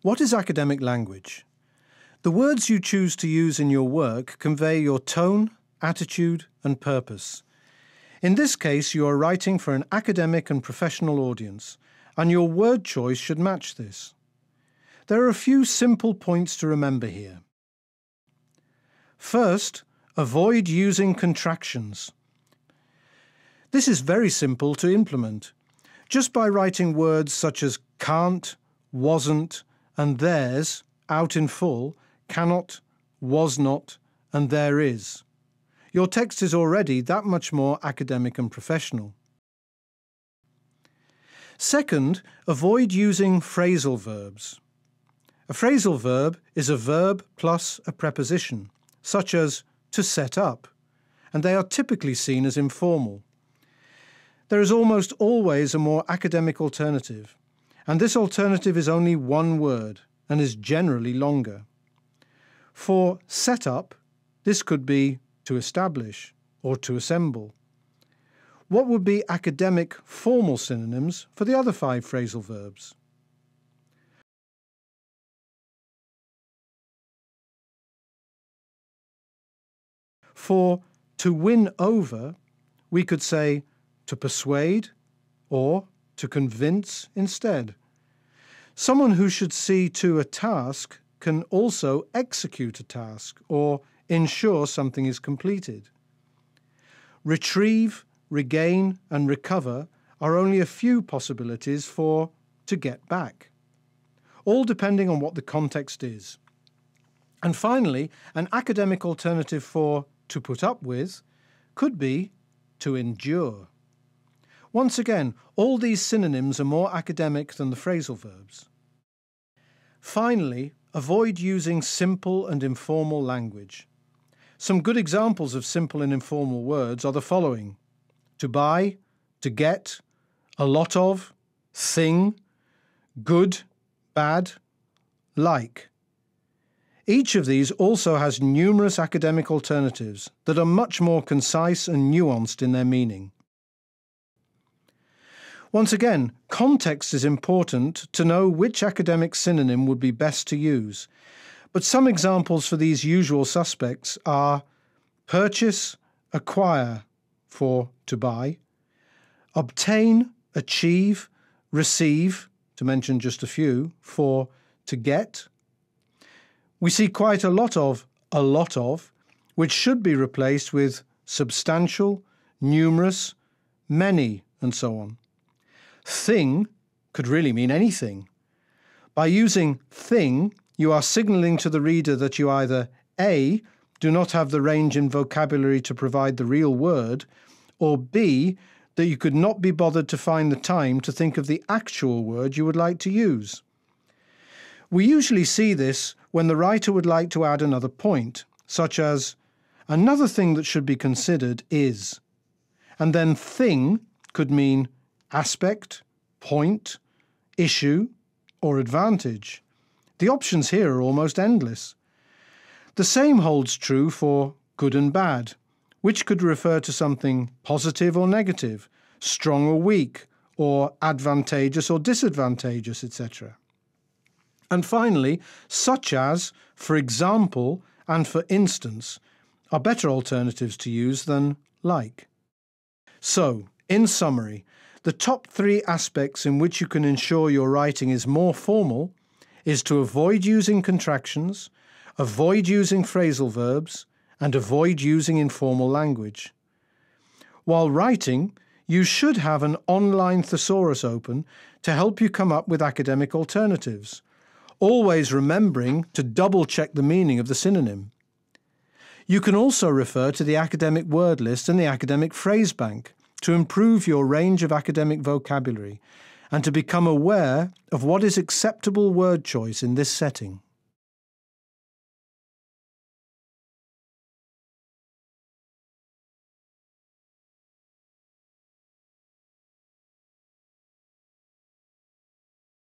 What is academic language? The words you choose to use in your work convey your tone, attitude, and purpose. In this case, you are writing for an academic and professional audience, and your word choice should match this. There are a few simple points to remember here. First, avoid using contractions. This is very simple to implement. Just by writing words such as can't, wasn't, and there's out in full, cannot, was not, and there is. Your text is already that much more academic and professional. Second, avoid using phrasal verbs. A phrasal verb is a verb plus a preposition, such as to set up, and they are typically seen as informal. There is almost always a more academic alternative, and this alternative is only one word and is generally longer. For set up, this could be to establish or to assemble. What would be academic formal synonyms for the other 5 phrasal verbs? For to win over, we could say to persuade or to convince instead. Someone who should see to a task can also execute a task or ensure something is completed. Retrieve, regain, and recover are only a few possibilities for to get back, all depending on what the context is. And finally, an academic alternative for to put up with could be to endure. Once again, all these synonyms are more academic than the phrasal verbs. Finally, avoid using simple and informal language. Some good examples of simple and informal words are the following: to buy, to get, a lot of, thing, good, bad, like. Each of these also has numerous academic alternatives that are much more concise and nuanced in their meaning. Once again, context is important to know which academic synonym would be best to use, but some examples for these usual suspects are purchase, acquire for to buy, obtain, achieve, receive, to mention just a few, for to get. We see quite a lot of, which should be replaced with substantial, numerous, many, and so on. Thing could really mean anything. By using thing, you are signalling to the reader that you either A, do not have the range in vocabulary to provide the real word, or B, that you could not be bothered to find the time to think of the actual word you would like to use. We usually see this when the writer would like to add another point, such as, another thing that should be considered is, and then thing could mean aspect, point, issue, or advantage. The options here are almost endless. The same holds true for good and bad, which could refer to something positive or negative, strong or weak, or advantageous or disadvantageous, etc. And finally, such as, for example, and for instance, are better alternatives to use than like. So, in summary, the top 3 aspects in which you can ensure your writing is more formal is to avoid using contractions, avoid using phrasal verbs, and avoid using informal language. While writing, you should have an online thesaurus open to help you come up with academic alternatives, always remembering to double-check the meaning of the synonym. You can also refer to the academic word list and the academic phrase bank to improve your range of academic vocabulary and to become aware of what is acceptable word choice in this setting.